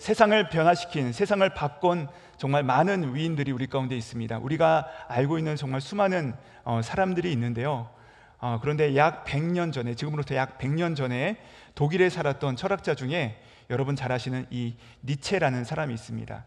세상을 변화시킨, 세상을 바꾼 정말 많은 위인들이 우리 가운데 있습니다. 우리가 알고 있는 정말 수많은 사람들이 있는데요. 그런데 약 100년 전에, 지금으로부터 약 100년 전에 독일에 살았던 철학자 중에 여러분 잘 아시는 이 니체라는 사람이 있습니다.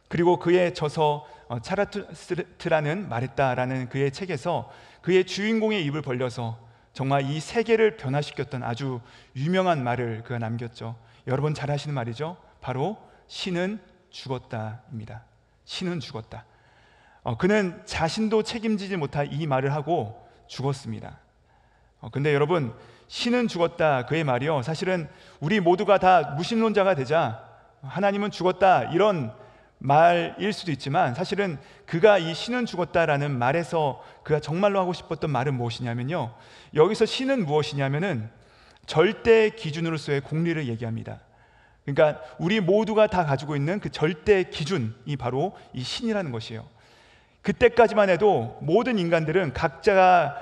그리고 그의 저서 차라투스트라는 말했다라는 그의 책에서 그의 주인공의 입을 벌려서 정말 이 세계를 변화시켰던 아주 유명한 말을 그가 남겼죠. 여러분 잘 아시는 말이죠. 바로 신은 죽었다입니다. 신은 죽었다. 그는 자신도 책임지지 못할 이 말을 하고 죽었습니다. 근데 여러분, 신은 죽었다 그의 말이요, 사실은 우리 모두가 다 무신론자가 되자 하나님은 죽었다 이런 말일 수도 있지만, 사실은 그가 이 신은 죽었다라는 말에서 그가 정말로 하고 싶었던 말은 무엇이냐면요, 여기서 신은 무엇이냐면은 절대 기준으로서의 공리를 얘기합니다. 그러니까 우리 모두가 다 가지고 있는 그 절대 기준이 바로 이 신이라는 것이에요. 그때까지만 해도 모든 인간들은 각자가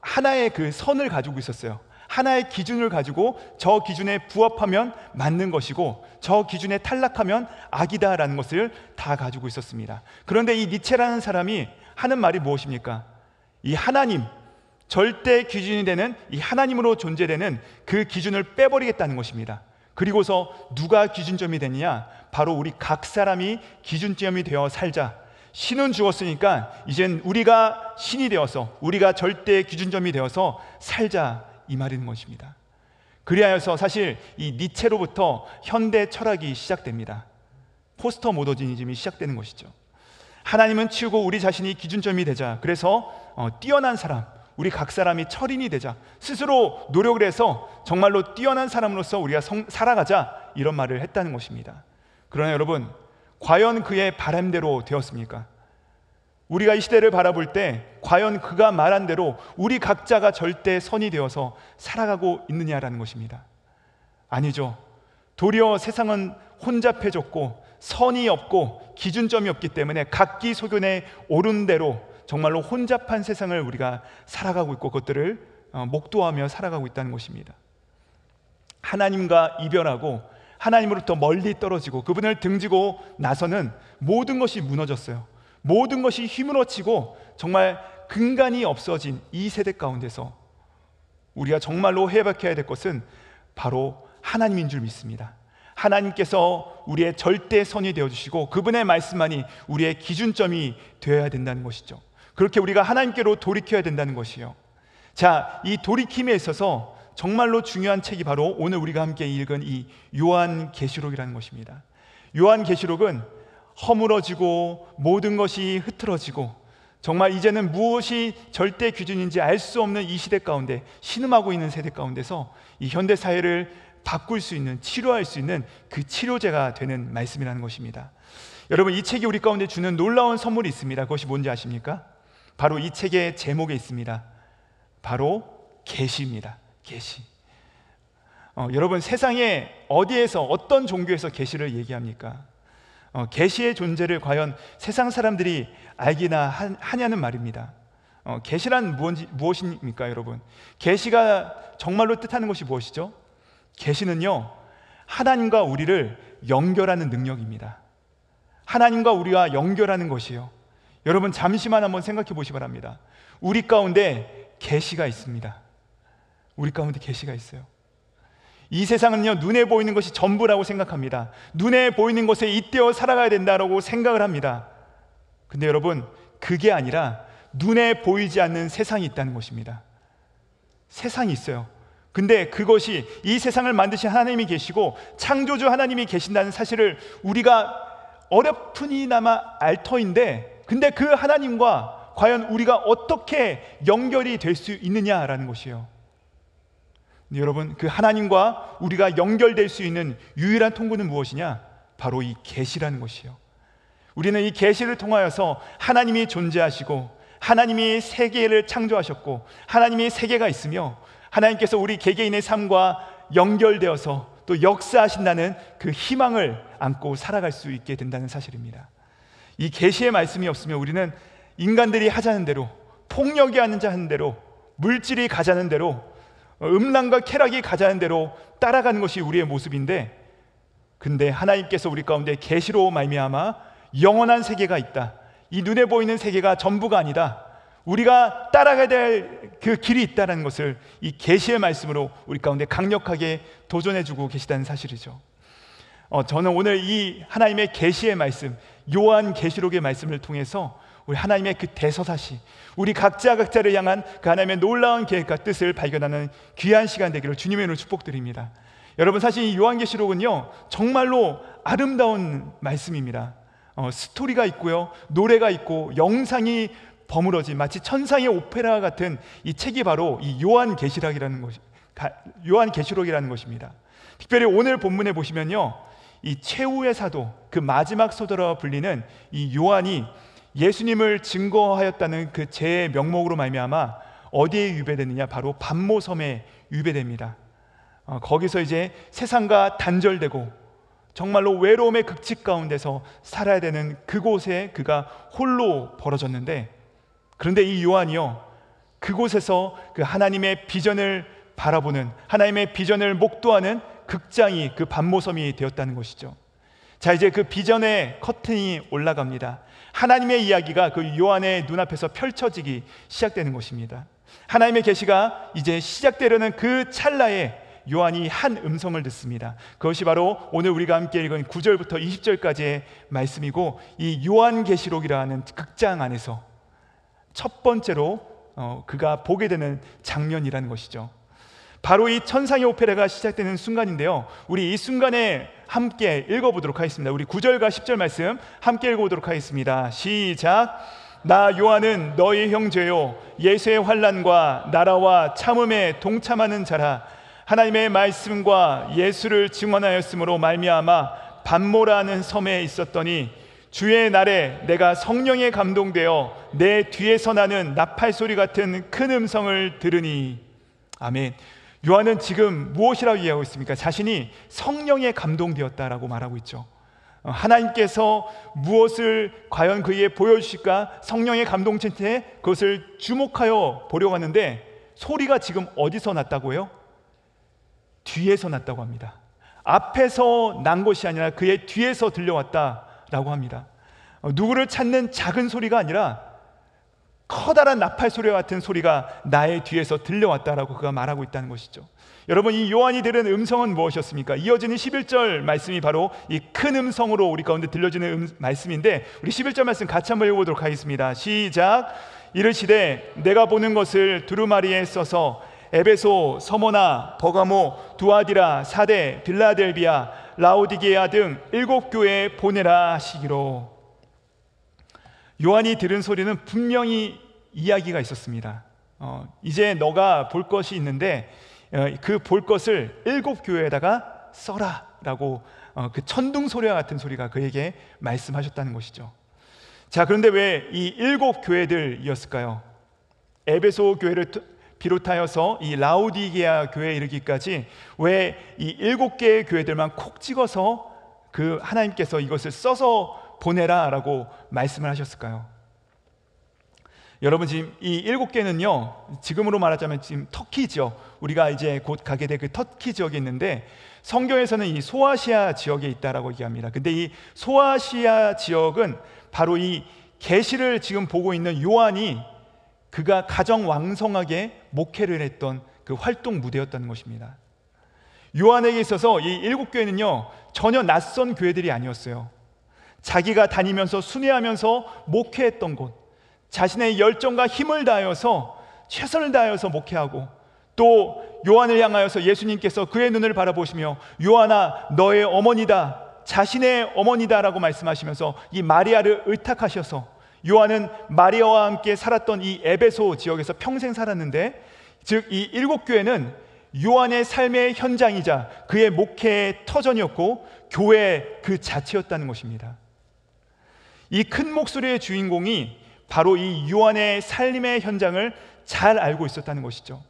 하나의 그 선을 가지고 있었어요. 하나의 기준을 가지고 저 기준에 부합하면 맞는 것이고 저 기준에 탈락하면 악이다라는 것을 다 가지고 있었습니다. 그런데 이 니체라는 사람이 하는 말이 무엇입니까? 이 하나님, 절대 기준이 되는 이 하나님으로 존재되는 그 기준을 빼버리겠다는 것입니다. 그리고서 누가 기준점이 되느냐? 바로 우리 각 사람이 기준점이 되어 살자. 신은 죽었으니까 이젠 우리가 신이 되어서, 우리가 절대 기준점이 되어서 살자, 이 말인 것입니다. 그리하여서 사실 이 니체로부터 현대 철학이 시작됩니다. 포스터 모더니즘이 시작되는 것이죠. 하나님은 치우고 우리 자신이 기준점이 되자. 그래서 뛰어난 사람, 우리 각 사람이 철인이 되자. 스스로 노력을 해서 정말로 뛰어난 사람으로서 우리가 살아가자, 이런 말을 했다는 것입니다. 그러나 여러분, 과연 그의 바람대로 되었습니까? 우리가 이 시대를 바라볼 때 과연 그가 말한 대로 우리 각자가 절대 선이 되어서 살아가고 있느냐라는 것입니다. 아니죠. 도리어 세상은 혼잡해졌고 선이 없고 기준점이 없기 때문에 각기 소견에 오른 대로 정말로 혼잡한 세상을 우리가 살아가고 있고 그것들을 목도하며 살아가고 있다는 것입니다. 하나님과 이별하고 하나님으로부터 멀리 떨어지고 그분을 등지고 나서는 모든 것이 무너졌어요. 모든 것이 휘몰아치고 정말 근간이 없어진 이 세대 가운데서 우리가 정말로 회복해야 될 것은 바로 하나님인 줄 믿습니다. 하나님께서 우리의 절대선이 되어주시고 그분의 말씀만이 우리의 기준점이 되어야 된다는 것이죠. 그렇게 우리가 하나님께로 돌이켜야 된다는 것이에요. 자, 이 돌이킴에 있어서 정말로 중요한 책이 바로 오늘 우리가 함께 읽은 이 요한계시록이라는 것입니다. 요한계시록은 허물어지고 모든 것이 흐트러지고 정말 이제는 무엇이 절대 기준인지 알 수 없는 이 시대 가운데, 신음하고 있는 세대 가운데서 이 현대 사회를 바꿀 수 있는, 치료할 수 있는 그 치료제가 되는 말씀이라는 것입니다. 여러분, 이 책이 우리 가운데 주는 놀라운 선물이 있습니다. 그것이 뭔지 아십니까? 바로 이 책의 제목에 있습니다. 바로 계시입니다. 계시. 여러분, 세상에 어디에서 어떤 종교에서 계시를 얘기합니까? 계시의 존재를 과연 세상 사람들이 알기나 하냐는 말입니다. 계시란 무엇입니까, 여러분? 계시가 정말로 뜻하는 것이 무엇이죠? 계시는요, 하나님과 우리를 연결하는 능력입니다. 하나님과 우리가 연결하는 것이에요. 여러분, 잠시만 한번 생각해 보시기 바랍니다. 우리 가운데 계시가 있습니다. 우리 가운데 계시가 있어요. 이 세상은요, 눈에 보이는 것이 전부라고 생각합니다. 눈에 보이는 것에 잇대어 살아가야 된다고 생각을 합니다. 근데 여러분, 그게 아니라 눈에 보이지 않는 세상이 있다는 것입니다. 세상이 있어요. 근데 그것이, 이 세상을 만드신 하나님이 계시고 창조주 하나님이 계신다는 사실을 우리가 어렴풋이나마 알 터인데, 근데 그 하나님과 과연 우리가 어떻게 연결이 될 수 있느냐라는 것이에요. 여러분, 그 하나님과 우리가 연결될 수 있는 유일한 통로는 무엇이냐? 바로 이 계시라는 것이에요. 우리는 이 계시를 통하여서 하나님이 존재하시고 하나님이 세계를 창조하셨고 하나님이 세계가 있으며 하나님께서 우리 개개인의 삶과 연결되어서 또 역사하신다는 그 희망을 안고 살아갈 수 있게 된다는 사실입니다. 이 계시의 말씀이 없으면 우리는 인간들이 하자는 대로, 폭력이 하는 대로, 물질이 가자는 대로, 음란과 쾌락이 가자는 대로 따라가는 것이 우리의 모습인데, 근데 하나님께서 우리 가운데 계시로 말미암아 영원한 세계가 있다, 이 눈에 보이는 세계가 전부가 아니다, 우리가 따라가야 될 그 길이 있다는 것을 이 계시의 말씀으로 우리 가운데 강력하게 도전해주고 계시다는 사실이죠. 저는 오늘 이 하나님의 계시의 말씀, 요한 계시록의 말씀을 통해서 우리 하나님의 그 대서사시, 우리 각자를 향한 그 하나님의 놀라운 계획과 뜻을 발견하는 귀한 시간 되기를 주님의 이름으로 축복드립니다. 여러분, 사실 이 요한계시록은요 정말로 아름다운 말씀입니다. 스토리가 있고요, 노래가 있고 영상이 버무러진 마치 천상의 오페라 같은 이 책이 바로 이 요한계시록이라는 것입니다. 특별히 오늘 본문에 보시면요, 이 최후의 사도, 그 마지막 사도라 불리는 이 요한이 예수님을 증거하였다는 그 제 명목으로 말미암아 어디에 유배되느냐, 바로 pat모섬에 유배됩니다. 거기서 이제 세상과 단절되고 정말로 외로움의 극치 가운데서 살아야 되는 그곳에 그가 홀로 벌어졌는데, 그런데 이 요한이요 그곳에서 그 하나님의 비전을 바라보는, 하나님의 비전을 목도하는 극장이 그 pat모섬이 되었다는 것이죠. 자, 이제 그 비전의 커튼이 올라갑니다. 하나님의 이야기가 그 요한의 눈앞에서 펼쳐지기 시작되는 것입니다. 하나님의 계시가 이제 시작되려는 그 찰나에 요한이 한 음성을 듣습니다. 그것이 바로 오늘 우리가 함께 읽은 9절부터 20절까지의 말씀이고, 이 요한계시록이라는 극장 안에서 첫 번째로 그가 보게 되는 장면이라는 것이죠. 바로 이 천상의 오페라가 시작되는 순간인데요, 우리 이 순간에 함께 읽어보도록 하겠습니다. 우리 9절과 10절 말씀 함께 읽어보도록 하겠습니다. 시작. 나 요한은 너희 형제요 예수의 환난과 나라와 참음에 동참하는 자라. 하나님의 말씀과 예수를 증언하였으므로 말미암아 pat모라는 섬에 있었더니 주의 날에 내가 성령에 감동되어 내 뒤에서 나는 나팔 소리 같은 큰 음성을 들으니. 아멘. 요한은 지금 무엇이라고 이야기하고 있습니까? 자신이 성령에 감동되었다라고 말하고 있죠. 하나님께서 무엇을 과연 그에게 보여주실까 성령의 감동체 그것을 주목하여 보려고 하는데, 소리가 지금 어디서 났다고요? 뒤에서 났다고 합니다. 앞에서 난 것이 아니라 그의 뒤에서 들려왔다라고 합니다. 누구를 찾는 작은 소리가 아니라 커다란 나팔 소리 같은 소리가 나의 뒤에서 들려왔다라고 그가 말하고 있다는 것이죠. 여러분, 이 요한이 들은 음성은 무엇이었습니까? 이어지는 11절 말씀이 바로 이 큰 음성으로 우리 가운데 들려지는 말씀인데, 우리 11절 말씀 같이 한번 읽어보도록 하겠습니다. 시작. 이르시되 내가 보는 것을 두루마리에 써서 에베소, 서모나, 버가모, 두아디라, 사데, 빌라델비아, 라오디게아 등 7교회에 보내라 하시기로. 요한이 들은 소리는 분명히 이야기가 있었습니다. 이제 너가 볼 것이 있는데 그 볼 것을 7교회에다가 써라 라고 그 천둥 소리와 같은 소리가 그에게 말씀하셨다는 것이죠. 자, 그런데 왜 이 7교회들이었을까요? 에베소 교회를 비롯하여서 이 라오디게아 교회에 이르기까지 왜 이 7개의 교회들만 콕 찍어서 그 하나님께서 이것을 써서 보내라 라고 말씀을 하셨을까요? 여러분, 지금 이 7개는요 지금으로 말하자면 지금 터키 지역, 우리가 이제 곧 가게 될 그 터키 지역에 있는데, 성경에서는 이 소아시아 지역에 있다라고 얘기합니다. 근데 이 소아시아 지역은 바로 이 계시를 지금 보고 있는 요한이 그가 가장 왕성하게 목회를 했던 그 활동 무대였다는 것입니다. 요한에게 있어서 이 7교회는요 전혀 낯선 교회들이 아니었어요. 자기가 다니면서 순회하면서 목회했던 곳, 자신의 열정과 힘을 다하여서 최선을 다하여서 목회하고, 또 요한을 향하여서 예수님께서 그의 눈을 바라보시며 요한아 너의 어머니다, 자신의 어머니다라고 말씀하시면서 이 마리아를 의탁하셔서 요한은 마리아와 함께 살았던 이 에베소 지역에서 평생 살았는데, 즉 이 7교회는 요한의 삶의 현장이자 그의 목회의 터전이었고 교회 그 자체였다는 것입니다. 이 큰 목소리의 주인공이 바로 이 요한의 삶의 현장을 잘 알고 있었다는 것이죠.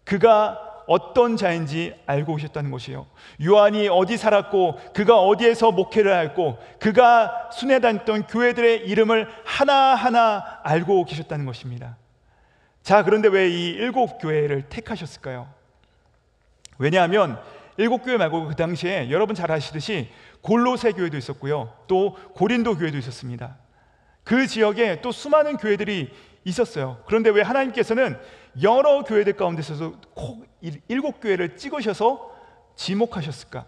그가 어떤 자인지 알고 계셨다는 것이에요. 요한이 어디 살았고 그가 어디에서 목회를 했고 그가 순회 다녔던 교회들의 이름을 하나하나 알고 계셨다는 것입니다. 자, 그런데 왜 이 7교회를 택하셨을까요? 왜냐하면 일곱 교회 말고 그 당시에 여러분 잘 아시듯이 골로새 교회도 있었고요, 또 고린도 교회도 있었습니다. 그 지역에 또 수많은 교회들이 있었어요. 그런데 왜 하나님께서는 여러 교회들 가운데서도 꼭 일곱 교회를 찍으셔서 지목하셨을까?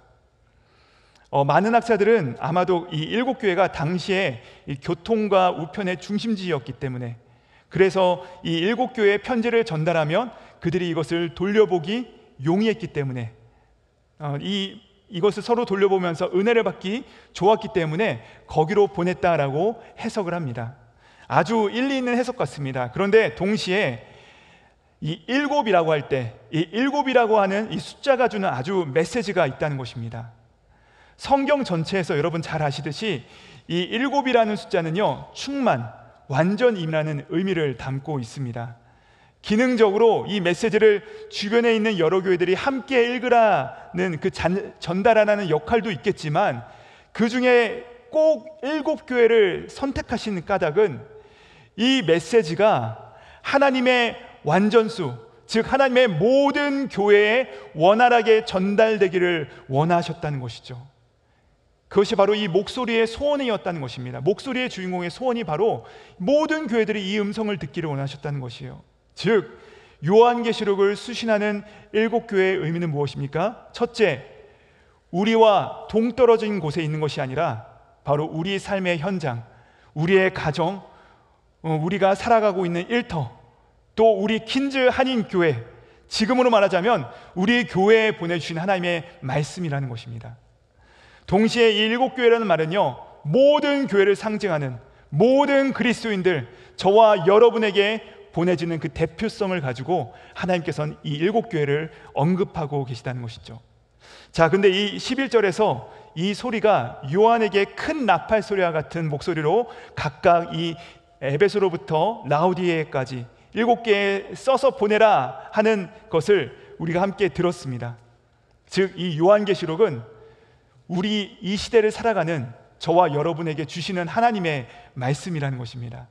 많은 학자들은 아마도 이 일곱 교회가 당시에 이 교통과 우편의 중심지였기 때문에, 그래서 이 일곱 교회에 편지를 전달하면 그들이 이것을 돌려보기 용이했기 때문에, 이것을 서로 돌려보면서 은혜를 받기 좋았기 때문에 거기로 보냈다라고 해석을 합니다. 아주 일리 있는 해석 같습니다. 그런데 동시에 이 일곱이라고 할 때, 이 일곱이라고 하는 이 숫자가 주는 아주 메시지가 있다는 것입니다. 성경 전체에서 여러분 잘 아시듯이 이 일곱이라는 숫자는요, 충만, 완전임이라는 의미를 담고 있습니다. 기능적으로 이 메시지를 주변에 있는 여러 교회들이 함께 읽으라는 그 전달하라는 역할도 있겠지만, 그 중에 꼭 일곱 교회를 선택하신 까닭은 이 메시지가 하나님의 완전수, 즉 하나님의 모든 교회에 원활하게 전달되기를 원하셨다는 것이죠. 그것이 바로 이 목소리의 소원이었다는 것입니다. 목소리의 주인공의 소원이 바로 모든 교회들이 이 음성을 듣기를 원하셨다는 것이에요. 즉 요한계시록을 수신하는 일곱 교회의 의미는 무엇입니까? 첫째, 우리와 동떨어진 곳에 있는 것이 아니라 바로 우리 삶의 현장, 우리의 가정, 우리가 살아가고 있는 일터, 또 우리 킨즈 한인 교회, 지금으로 말하자면 우리 교회에 보내주신 하나님의 말씀이라는 것입니다. 동시에 이 일곱 교회라는 말은요, 모든 교회를 상징하는 모든 그리스도인들, 저와 여러분에게 보내지는 그 대표성을 가지고 하나님께서는 이 일곱 교회를 언급하고 계시다는 것이죠. 자, 근데 이 11절에서 이 소리가 요한에게 큰 나팔 소리와 같은 목소리로 각각 이 에베소로부터 라우디게까지 일곱 개에 써서 보내라 하는 것을 우리가 함께 들었습니다. 즉 이 요한계시록은 우리 이 시대를 살아가는 저와 여러분에게 주시는 하나님의 말씀이라는 것입니다.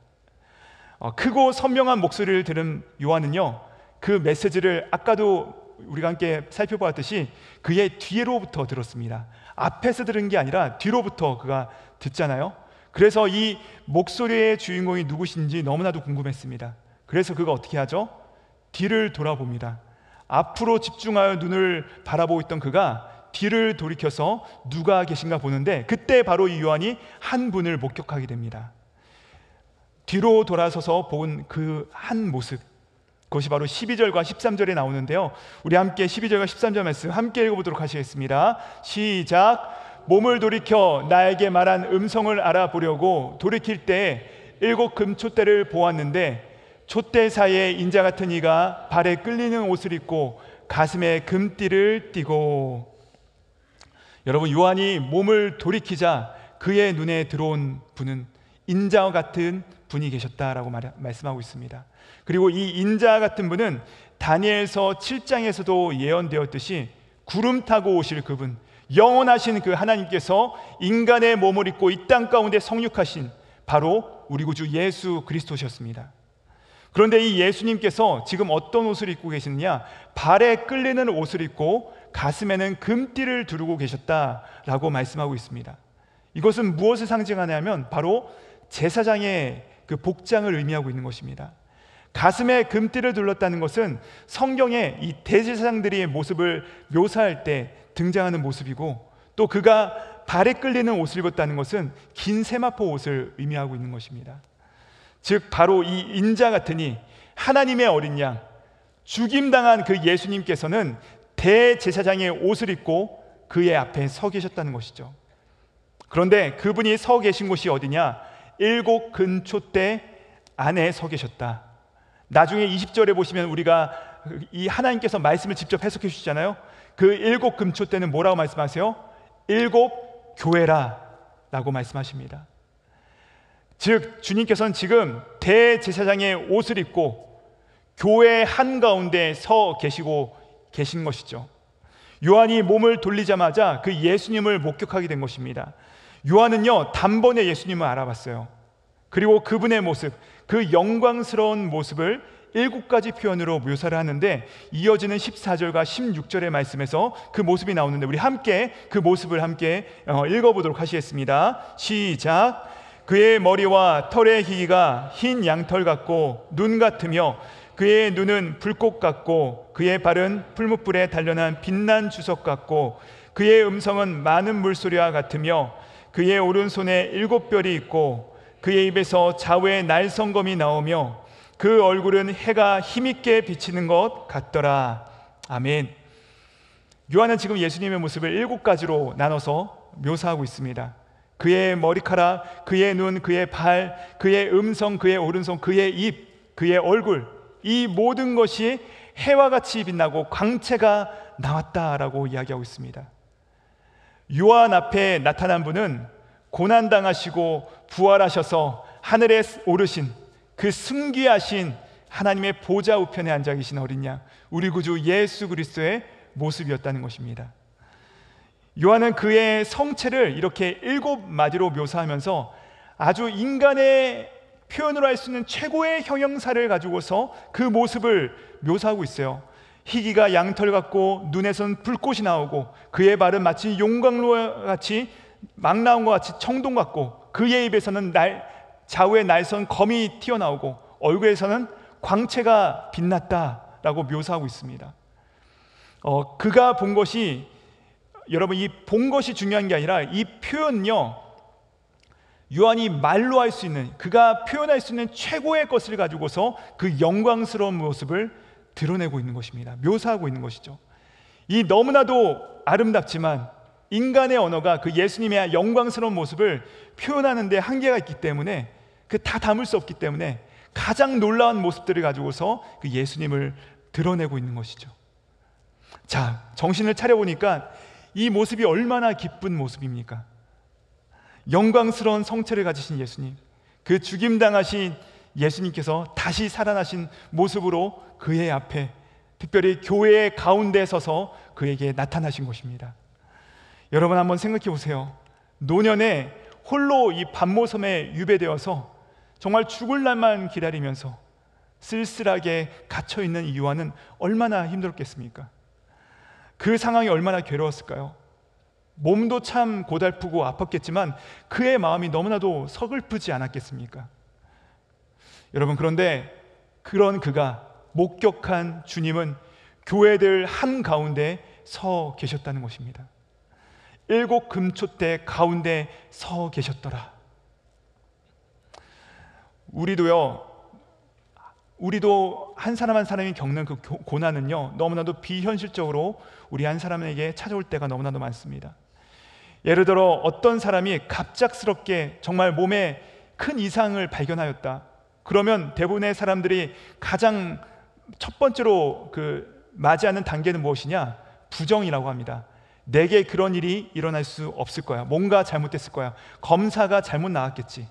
크고 선명한 목소리를 들은 요한은요, 그 메시지를 아까도 우리가 함께 살펴보았듯이 그의 뒤로부터 들었습니다. 앞에서 들은 게 아니라 뒤로부터 그가 듣잖아요. 그래서 이 목소리의 주인공이 누구신지 너무나도 궁금했습니다. 그래서 그가 어떻게 하죠? 뒤를 돌아봅니다. 앞으로 집중하여 눈을 바라보고 있던 그가 뒤를 돌이켜서 누가 계신가 보는데, 그때 바로 이 요한이 한 분을 목격하게 됩니다. 뒤로 돌아서서 본 그 한 모습, 그것이 바로 12절과 13절에 나오는데요, 우리 함께 12절과 13절 말씀 함께 읽어보도록 하시겠습니다. 시작. 몸을 돌이켜 나에게 말한 음성을 알아보려고 돌이킬 때 일곱 금촛대를 보았는데, 촛대 사이에 인자 같은 이가 발에 끌리는 옷을 입고 가슴에 금띠를 띠고. 여러분, 요한이 몸을 돌이키자 그의 눈에 들어온 분은 인자와 같은 분이 계셨다라고 말씀하고 있습니다. 그리고 이 인자 같은 분은 다니엘서 7장에서도 예언되었듯이 구름 타고 오실 그분, 영원하신 그 하나님께서 인간의 몸을 입고 이 땅 가운데 성육하신 바로 우리 구주 예수 그리스도셨습니다. 그런데 이 예수님께서 지금 어떤 옷을 입고 계시느냐? 발에 끌리는 옷을 입고 가슴에는 금띠를 두르고 계셨다라고 말씀하고 있습니다. 이것은 무엇을 상징하냐면 바로 제사장의 그 복장을 의미하고 있는 것입니다. 가슴에 금띠를 둘렀다는 것은 성경에 이 대제사장들의 모습을 묘사할 때 등장하는 모습이고, 또 그가 발에 끌리는 옷을 입었다는 것은 긴 세마포 옷을 의미하고 있는 것입니다. 즉 바로 이 인자 같으니 하나님의 어린 양, 죽임당한 그 예수님께서는 대제사장의 옷을 입고 그의 앞에 서 계셨다는 것이죠. 그런데 그분이 서 계신 곳이 어디냐? 일곱 금촛대 안에 서 계셨다. 나중에 20절에 보시면 우리가 이 하나님께서 말씀을 직접 해석해 주시잖아요. 그 일곱 금촛대는 뭐라고 말씀하세요? 일곱 교회라 라고 말씀하십니다. 즉 주님께서는 지금 대제사장의 옷을 입고 교회 한가운데 서 계시고 계신 것이죠. 요한이 몸을 돌리자마자 그 예수님을 목격하게 된 것입니다. 요한은요, 단번에 예수님을 알아봤어요. 그리고 그분의 모습, 그 영광스러운 모습을 7가지 표현으로 묘사를 하는데, 이어지는 14절과 16절의 말씀에서 그 모습이 나오는데, 우리 함께 그 모습을 함께 읽어보도록 하시겠습니다. 시작. 그의 머리와 털의 희기가 흰 양털 같고 눈 같으며, 그의 눈은 불꽃 같고, 그의 발은 풀무불에 단련한 빛난 주석 같고, 그의 음성은 많은 물소리와 같으며, 그의 오른손에 7별이 있고, 그의 입에서 좌우의 날성검이 나오며, 그 얼굴은 해가 힘있게 비치는 것 같더라. 아멘. 요한은 지금 예수님의 모습을 7가지로 나눠서 묘사하고 있습니다. 그의 머리카락, 그의 눈, 그의 발, 그의 음성, 그의 오른손, 그의 입, 그의 얼굴, 이 모든 것이 해와 같이 빛나고 광채가 나왔다라고 이야기하고 있습니다. 요한 앞에 나타난 분은 고난당하시고 부활하셔서 하늘에 오르신 그 승귀하신 하나님의 보좌 우편에 앉아 계신 어린 양, 우리 구주 예수 그리스도의 모습이었다는 것입니다. 요한은 그의 성체를 이렇게 7마디로 묘사하면서 아주 인간의 표현으로 할 수 있는 최고의 형용사를 가지고서 그 모습을 묘사하고 있어요. 희기가 양털 같고, 눈에선 불꽃이 나오고, 그의 발은 마치 용광로 같이 막 나온 것 같이 청동 같고, 그의 입에서는 좌우의 날선 검이 튀어나오고, 얼굴에서는 광채가 빛났다라고 묘사하고 있습니다. 그가 본 것이, 여러분, 이 본 것이 중요한 게 아니라 이 표현은요, 요한이 말로 할 수 있는, 그가 표현할 수 있는 최고의 것을 가지고서 그 영광스러운 모습을 드러내고 있는 것입니다. 묘사하고 있는 것이죠. 이 너무나도 아름답지만 인간의 언어가 그 예수님의 영광스러운 모습을 표현하는 데 한계가 있기 때문에, 그 다 담을 수 없기 때문에 가장 놀라운 모습들을 가지고서 그 예수님을 드러내고 있는 것이죠. 자, 정신을 차려보니까 이 모습이 얼마나 기쁜 모습입니까? 영광스러운 성체를 가지신 예수님, 그 죽임당하신 예수님께서 다시 살아나신 모습으로 그의 앞에, 특별히 교회의 가운데 서서 그에게 나타나신 것입니다. 여러분, 한번 생각해 보세요. 노년에 홀로 이 반모섬에 유배되어서 정말 죽을 날만 기다리면서 쓸쓸하게 갇혀있는 이 요한은 얼마나 힘들었겠습니까? 그 상황이 얼마나 괴로웠을까요? 몸도 참 고달프고 아팠겠지만 그의 마음이 너무나도 서글프지 않았겠습니까? 여러분, 그런데 그런 그가 목격한 주님은 교회들 한가운데 서 계셨다는 것입니다. 7 금초대 가운데 서 계셨더라. 우리도 한 사람 한 사람이 겪는 그 고난은요, 너무나도 비현실적으로 우리 한 사람에게 찾아올 때가 너무나도 많습니다. 예를 들어 어떤 사람이 갑작스럽게 정말 몸에 큰 이상을 발견하였다. 그러면 대부분의 사람들이 가장 첫 번째로 맞이하는 단계는 무엇이냐? 부정이라고 합니다. 내게 그런 일이 일어날 수 없을 거야. 뭔가 잘못됐을 거야. 검사가 잘못 나왔겠지.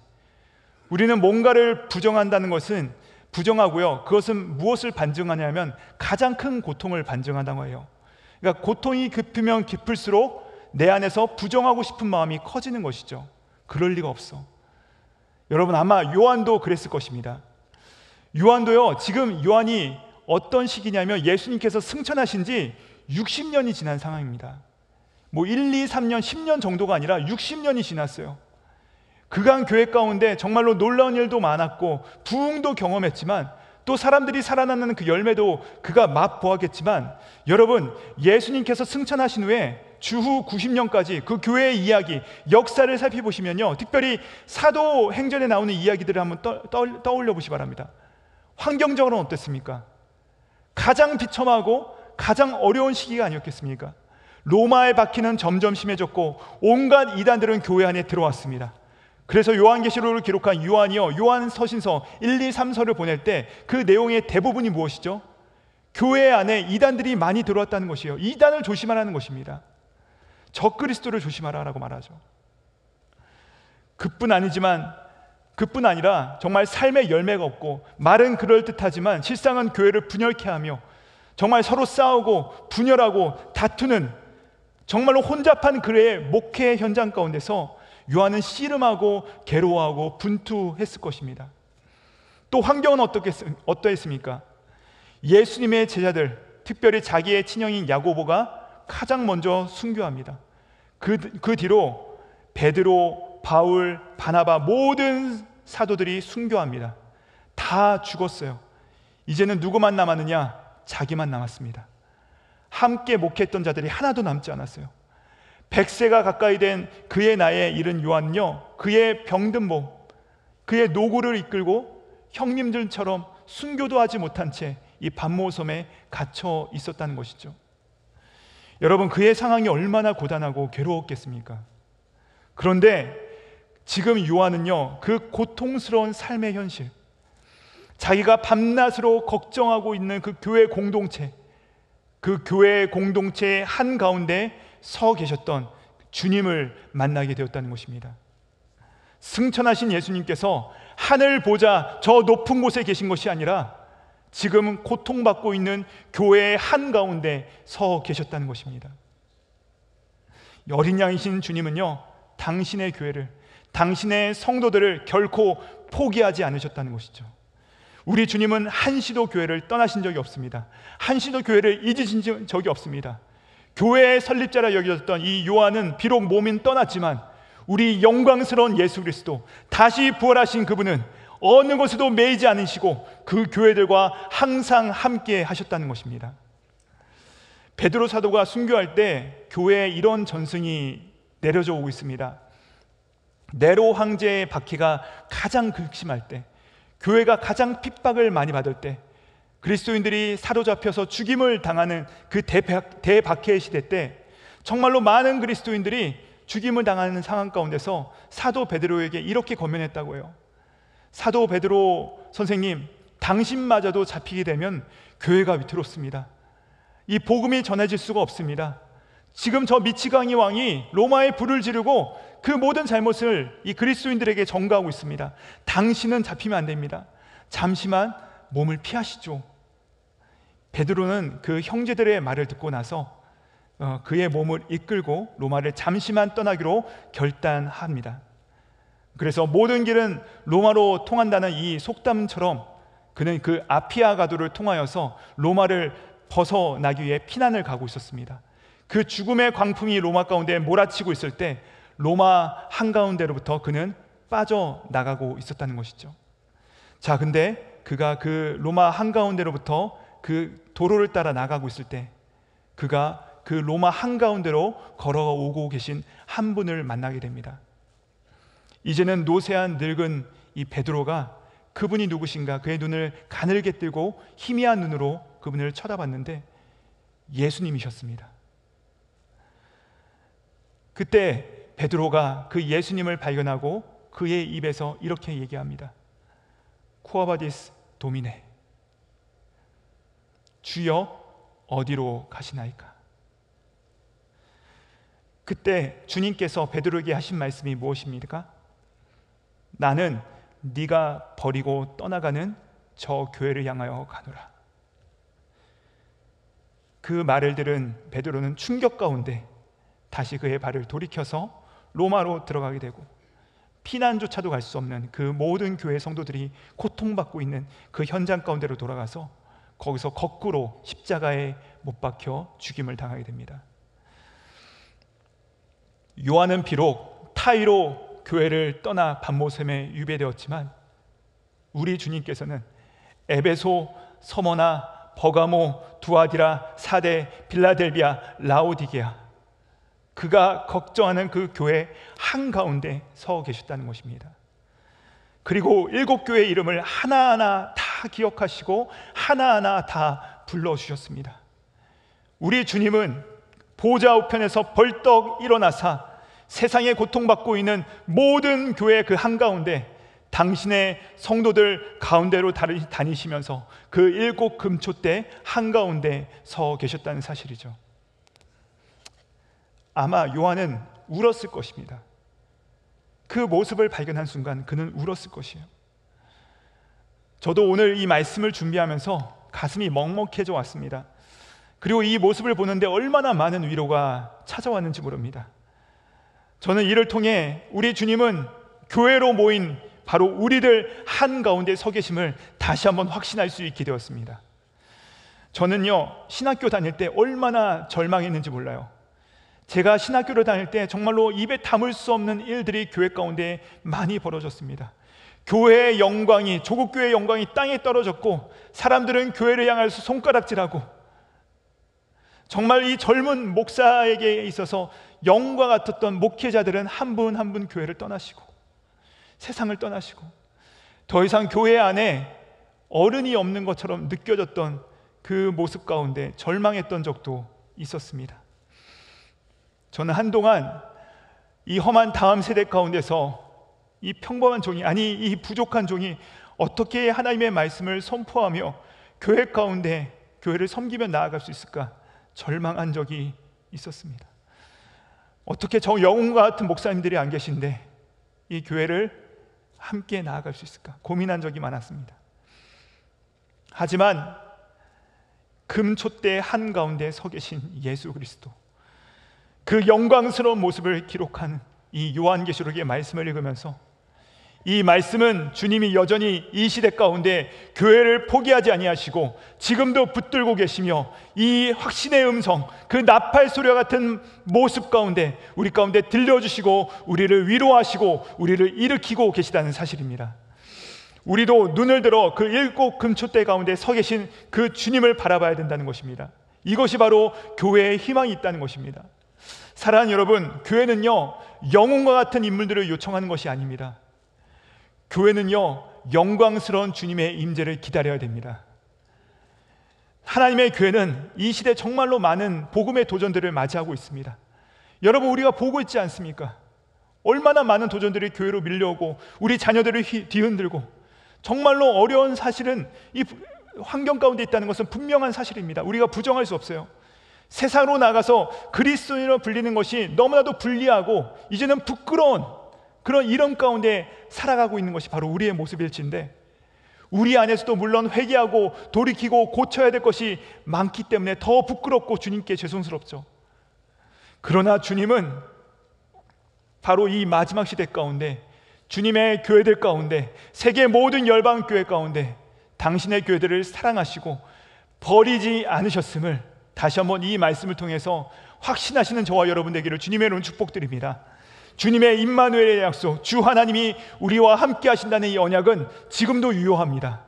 우리는 뭔가를 부정한다는 것은, 부정하고요, 그것은 무엇을 반증하냐면 가장 큰 고통을 반증한다고 해요. 그러니까 고통이 깊으면 깊을수록 내 안에서 부정하고 싶은 마음이 커지는 것이죠. 그럴 리가 없어. 여러분, 아마 요한도 그랬을 것입니다. 요한도요, 지금 요한이 어떤 시기냐면 예수님께서 승천하신 지 60년이 지난 상황입니다. 1, 2, 3년, 10년 정도가 아니라 60년이 지났어요. 그간 교회 가운데 정말로 놀라운 일도 많았고 부흥도 경험했지만, 또 사람들이 살아나는 그 열매도 그가 맛보았겠지만, 여러분, 예수님께서 승천하신 후에 주후 90년까지 그 교회의 이야기, 역사를 살펴보시면요, 특별히 사도행전에 나오는 이야기들을 한번 떠올려 보시기 바랍니다. 환경적으로는 어땠습니까? 가장 비참하고 가장 어려운 시기가 아니었겠습니까? 로마의 박해는 점점 심해졌고 온갖 이단들은 교회 안에 들어왔습니다. 그래서 요한계시록을 기록한 요한이요, 요한서신서 1, 2, 3서를 보낼 때 그 내용의 대부분이 무엇이죠? 교회 안에 이단들이 많이 들어왔다는 것이에요. 이단을 조심하라는 것입니다. 적그리스도를 조심하라고 말하죠. 그뿐 아니라 정말 삶의 열매가 없고 말은 그럴듯하지만 실상은 교회를 분열케 하며 정말 서로 싸우고 분열하고 다투는 정말로 혼잡한 그의 목회 현장 가운데서 요한은 씨름하고 괴로워하고 분투했을 것입니다. 또 환경은 어떠했습니까? 예수님의 제자들, 특별히 자기의 친형인 야고보가 가장 먼저 순교합니다. 그 뒤로 베드로, 바울, 바나바 모든 사도들이 순교합니다. 다 죽었어요. 이제는 누구만 남았느냐? 자기만 남았습니다. 함께 목회했던 자들이 하나도 남지 않았어요. 100세가 가까이 된 그의 나이에 이른 요한은요, 그의 병든 몸, 그의 노고를 이끌고 형님들처럼 순교도 하지 못한 채 이 pat모섬에 갇혀 있었다는 것이죠. 여러분, 그의 상황이 얼마나 고단하고 괴로웠겠습니까? 그런데 지금 요한은요, 그 고통스러운 삶의 현실, 자기가 밤낮으로 걱정하고 있는 그 교회 공동체, 그 교회 공동체의 한가운데 서 계셨던 주님을 만나게 되었다는 것입니다. 승천하신 예수님께서 하늘 보자 저 높은 곳에 계신 것이 아니라 지금 고통받고 있는 교회의 한가운데 서 계셨다는 것입니다. 어린 양이신 주님은요, 당신의 교회를, 당신의 성도들을 결코 포기하지 않으셨다는 것이죠. 우리 주님은 한시도 교회를 떠나신 적이 없습니다. 한시도 교회를 잊으신 적이 없습니다. 교회의 설립자라 여겨졌던 이 요한은 비록 몸은 떠났지만 우리 영광스러운 예수 그리스도, 다시 부활하신 그분은 어느 곳에도 매이지 않으시고 그 교회들과 항상 함께 하셨다는 것입니다. 베드로 사도가 순교할 때 교회에 이런 전승이 내려져 오고 있습니다. 네로 황제의 박해가 가장 극심할 때, 교회가 가장 핍박을 많이 받을 때, 그리스도인들이 사로잡혀서 죽임을 당하는 그 대박해의 시대 때 정말로 많은 그리스도인들이 죽임을 당하는 상황 가운데서 사도 베드로에게 이렇게 권면했다고 해요. 사도 베드로 선생님, 당신마저도 잡히게 되면 교회가 위태롭습니다. 이 복음이 전해질 수가 없습니다. 지금 저 미치광이 왕이 로마에 불을 지르고 그 모든 잘못을 이 그리스도인들에게 전가하고 있습니다. 당신은 잡히면 안 됩니다. 잠시만 몸을 피하시죠. 베드로는 그 형제들의 말을 듣고 나서 그의 몸을 이끌고 로마를 잠시만 떠나기로 결단합니다. 그래서 모든 길은 로마로 통한다는 이 속담처럼 그는 그 아피아 가도를 통하여서 로마를 벗어나기 위해 피난을 가고 있었습니다. 그 죽음의 광풍이 로마 가운데 몰아치고 있을 때 로마 한가운데로부터 그는 빠져나가고 있었다는 것이죠. 자, 근데 그가 그 로마 한가운데로부터 그 도로를 따라 나가고 있을 때 그가 그 로마 한가운데로 걸어오고 계신 한 분을 만나게 됩니다. 이제는 노쇠한 늙은 이 베드로가 그분이 누구신가, 그의 눈을 가늘게 뜨고 희미한 눈으로 그분을 쳐다봤는데 예수님이셨습니다. 그때 베드로가 그 예수님을 발견하고 그의 입에서 이렇게 얘기합니다. 쿠아바디스 도미네, 주여 어디로 가시나이까? 그때 주님께서 베드로에게 하신 말씀이 무엇입니까? 나는 네가 버리고 떠나가는 저 교회를 향하여 가노라. 그 말을 들은 베드로는 충격 가운데 다시 그의 발을 돌이켜서 로마로 들어가게 되고, 피난조차도 갈 수 없는 그 모든 교회 성도들이 고통받고 있는 그 현장 가운데로 돌아가서 거기서 거꾸로 십자가에 못 박혀 죽임을 당하게 됩니다. 요한은 비록 타이로 교회를 떠나 pat모섬에 유배되었지만 우리 주님께서는 에베소, 서머나, 버가모, 두아디라, 사대, 빌라델비아, 라오디게아, 그가 걱정하는 그 교회 한가운데 서 계셨다는 것입니다. 그리고 7교회의 이름을 하나하나 다 기억하시고 하나하나 다 불러주셨습니다. 우리 주님은 보좌 우편에서 벌떡 일어나사 세상에 고통받고 있는 모든 교회 그 한가운데 당신의 성도들 가운데로 다니시면서 그 7 금초대 한가운데 서 계셨다는 사실이죠. 아마 요한은 울었을 것입니다. 그 모습을 발견한 순간 그는 울었을 것이에요. 저도 오늘 이 말씀을 준비하면서 가슴이 먹먹해져 왔습니다. 그리고 이 모습을 보는데 얼마나 많은 위로가 찾아왔는지 모릅니다. 저는 이를 통해 우리 주님은 교회로 모인 바로 우리들 한가운데 서 계심을 다시 한번 확신할 수 있게 되었습니다. 저는요, 신학교 다닐 때 얼마나 절망했는지 몰라요. 제가 신학교를 다닐 때 정말로 입에 담을 수 없는 일들이 교회 가운데 많이 벌어졌습니다. 교회의 영광이, 조국교회의 영광이 땅에 떨어졌고, 사람들은 교회를 향해서 손가락질하고, 정말 이 젊은 목사에게 있어서 영과 같았던 목회자들은 한 분 한 분 교회를 떠나시고 세상을 떠나시고, 더 이상 교회 안에 어른이 없는 것처럼 느껴졌던 그 모습 가운데 절망했던 적도 있었습니다. 저는 한동안 이 험한 다음 세대 가운데서 이 평범한 종이, 아니 이 부족한 종이 어떻게 하나님의 말씀을 선포하며 교회 가운데 교회를 섬기며 나아갈 수 있을까 절망한 적이 있었습니다. 어떻게 저 영웅과 같은 목사님들이 안 계신데 이 교회를 함께 나아갈 수 있을까 고민한 적이 많았습니다. 하지만 금촛대 한가운데 서 계신 예수 그리스도, 그 영광스러운 모습을 기록하는 이 요한계시록의 말씀을 읽으면서, 이 말씀은 주님이 여전히 이 시대 가운데 교회를 포기하지 아니하시고 지금도 붙들고 계시며, 이 확신의 음성, 그 나팔 소리와 같은 모습 가운데 우리 가운데 들려주시고 우리를 위로하시고 우리를 일으키고 계시다는 사실입니다. 우리도 눈을 들어 그 일곱 금촛대 가운데 서 계신 그 주님을 바라봐야 된다는 것입니다. 이것이 바로 교회의 희망이 있다는 것입니다. 사랑하는 여러분, 교회는요 영웅과 같은 인물들을 요청하는 것이 아닙니다. 교회는요 영광스러운 주님의 임재를 기다려야 됩니다. 하나님의 교회는 이 시대 정말로 많은 복음의 도전들을 맞이하고 있습니다. 여러분, 우리가 보고 있지 않습니까? 얼마나 많은 도전들이 교회로 밀려오고 우리 자녀들을 뒤흔들고, 정말로 어려운 사실은 이 환경 가운데 있다는 것은 분명한 사실입니다. 우리가 부정할 수 없어요. 세상으로 나가서 그리스도인으로 불리는 것이 너무나도 불리하고 이제는 부끄러운 그런 이런 가운데 살아가고 있는 것이 바로 우리의 모습일진데, 우리 안에서도 물론 회개하고 돌이키고 고쳐야 될 것이 많기 때문에 더 부끄럽고 주님께 죄송스럽죠. 그러나 주님은 바로 이 마지막 시대 가운데, 주님의 교회들 가운데, 세계 모든 열방 교회 가운데 당신의 교회들을 사랑하시고 버리지 않으셨음을 다시 한번 이 말씀을 통해서 확신하시는 저와 여러분 되기를 주님의 이름으로 축복드립니다. 주님의 임마누엘의 약속, 주 하나님이 우리와 함께 하신다는 이 언약은 지금도 유효합니다.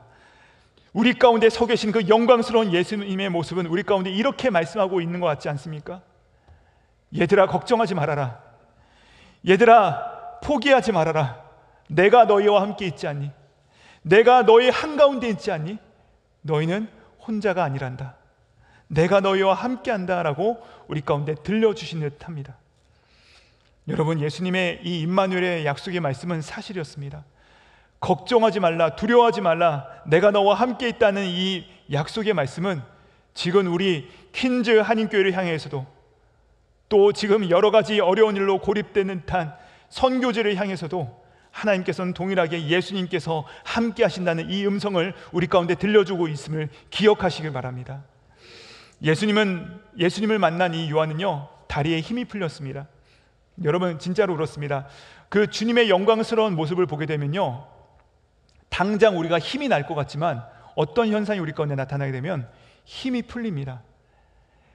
우리 가운데 서 계신 그 영광스러운 예수님의 모습은 우리 가운데 이렇게 말씀하고 있는 것 같지 않습니까? 얘들아, 걱정하지 말아라. 얘들아, 포기하지 말아라. 내가 너희와 함께 있지 않니? 내가 너희 한가운데 있지 않니? 너희는 혼자가 아니란다. 내가 너희와 함께 한다라고 우리 가운데 들려주신 듯 합니다. 여러분, 예수님의 이 임마누엘의 약속의 말씀은 사실이었습니다. 걱정하지 말라, 두려워하지 말라, 내가 너와 함께 있다는 이 약속의 말씀은 지금 우리 퀸즈 한인교회를 향해서도, 또 지금 여러 가지 어려운 일로 고립되는 듯한 선교지를 향해서도 하나님께서는 동일하게 예수님께서 함께 하신다는 이 음성을 우리 가운데 들려주고 있음을 기억하시길 바랍니다. 예수님을 만난 이 요한은요 다리에 힘이 풀렸습니다. 여러분, 진짜로 그렇습니다. 그 주님의 영광스러운 모습을 보게 되면요, 당장 우리가 힘이 날 것 같지만 어떤 현상이 우리 가운데 나타나게 되면 힘이 풀립니다.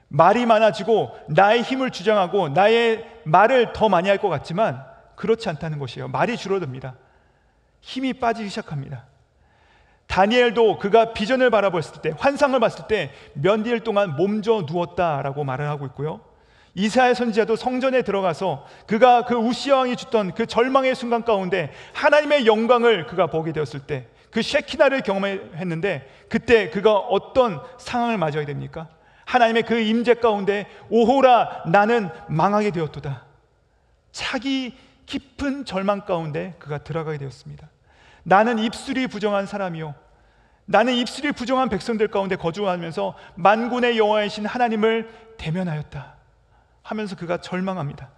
말이 많아지고 나의 힘을 주장하고 나의 말을 더 많이 할 것 같지만 그렇지 않다는 것이에요. 말이 줄어듭니다. 힘이 빠지기 시작합니다. 다니엘도 그가 비전을 바라봤을 때, 환상을 봤을 때 몇 일 동안 몸져 누웠다라고 말을 하고 있고요, 이사야 선지자도 성전에 들어가서 그가 그 우시아 왕이 주던 그 절망의 순간 가운데 하나님의 영광을 그가 보게 되었을 때 그 쉐키나를 경험했는데, 그때 그가 어떤 상황을 맞이하게 됩니까? 하나님의 그 임재 가운데 오호라, 나는 망하게 되었도다. 차기 깊은 절망 가운데 그가 들어가게 되었습니다. 나는 입술이 부정한 사람이요, 나는 입술이 부정한 백성들 가운데 거주하면서 만군의 여호와이신 하나님을 대면하였다 하면서 그가 절망합니다.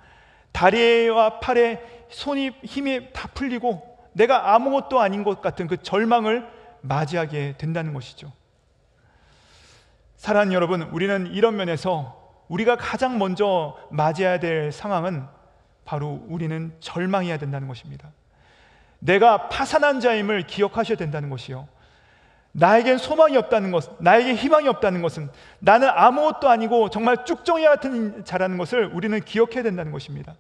다리와 팔에 손이 힘이 다 풀리고 내가 아무것도 아닌 것 같은 그 절망을 맞이하게 된다는 것이죠. 사랑하는 여러분, 우리는 이런 면에서 우리가 가장 먼저 맞이해야 될 상황은 바로 우리는 절망해야 된다는 것입니다. 내가 파산한 자임을 기억하셔야 된다는 것이요, 나에겐 소망이 없다는 것, 나에게 희망이 없다는 것은, 나는 아무것도 아니고 정말 쭉정이 같은 자라는 것을 우리는 기억해야 된다는 것입니다.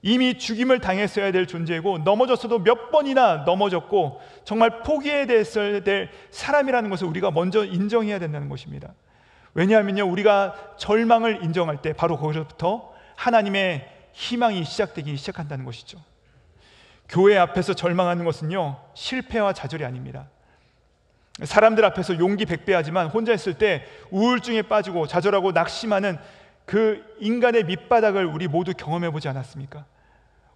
이미 죽임을 당했어야 될 존재이고, 넘어졌어도 몇 번이나 넘어졌고 정말 포기해야 될 사람이라는 것을 우리가 먼저 인정해야 된다는 것입니다. 왜냐하면요, 우리가 절망을 인정할 때 바로 거기서부터 하나님의 희망이 시작한다는 것이죠. 교회 앞에서 절망하는 것은요, 실패와 좌절이 아닙니다. 사람들 앞에서 용기 백배하지만 혼자 있을 때 우울증에 빠지고 좌절하고 낙심하는 그 인간의 밑바닥을 우리 모두 경험해 보지 않았습니까?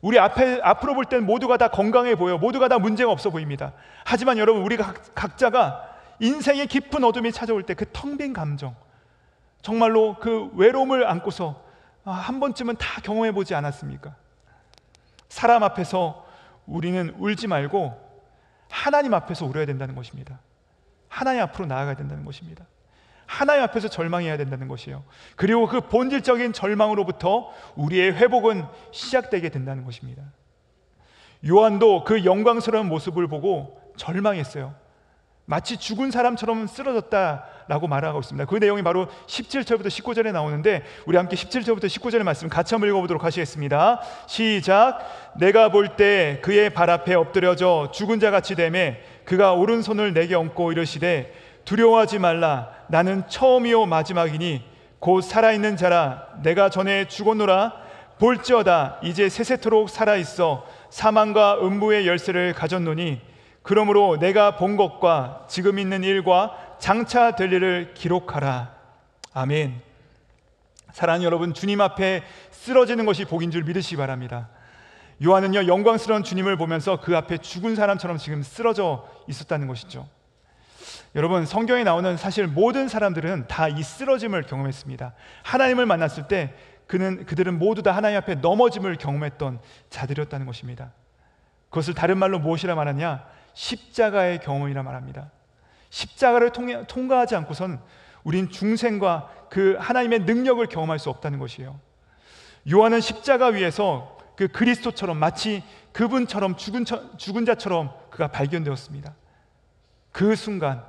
우리 앞으로 볼 때는 모두가 다 건강해 보여, 모두가 다 문제가 없어 보입니다. 하지만 여러분, 우리가 각자가 인생의 깊은 어둠이 찾아올 때 그 텅 빈 감정, 정말로 그 외로움을 안고서 한 번쯤은 다 경험해 보지 않았습니까? 사람 앞에서 우리는 울지 말고 하나님 앞에서 울어야 된다는 것입니다. 하나님 앞으로 나아가야 된다는 것입니다. 하나님 앞에서 절망해야 된다는 것이에요. 그리고 그 본질적인 절망으로부터 우리의 회복은 시작되게 된다는 것입니다. 요한도 그 영광스러운 모습을 보고 절망했어요. 마치 죽은 사람처럼 쓰러졌다라고 말하고 있습니다. 그 내용이 바로 17절부터 19절에 나오는데, 우리 함께 17절부터 19절의 말씀 같이 한번 읽어보도록 하시겠습니다. 시작. 내가 볼 때 그의 발 앞에 엎드려져 죽은 자같이 되매 그가 오른손을 내게 얹고 이르시되 두려워하지 말라. 나는 처음이요 마지막이니 곧 살아있는 자라. 내가 전에 죽었노라. 볼지어다 이제 세세토록 살아있어 사망과 음부의 열쇠를 가졌노니 그러므로 내가 본 것과 지금 있는 일과 장차 될 일을 기록하라. 아멘. 사랑하는 여러분, 주님 앞에 쓰러지는 것이 복인 줄 믿으시기 바랍니다. 요한은요, 영광스러운 주님을 보면서 그 앞에 죽은 사람처럼 지금 쓰러져 있었다는 것이죠. 여러분, 성경에 나오는 사실 모든 사람들은 다 이 쓰러짐을 경험했습니다. 하나님을 만났을 때 그들은 모두 다 하나님 앞에 넘어짐을 경험했던 자들이었다는 것입니다. 그것을 다른 말로 무엇이라 말하냐? 십자가의 경험이라 말합니다. 십자가를 통과하지 않고선 우린 중생과 그 하나님의 능력을 경험할 수 없다는 것이에요. 요한은 십자가 위에서 그 그리스도처럼, 마치 그분처럼 죽은 자처럼 그가 발견되었습니다. 그 순간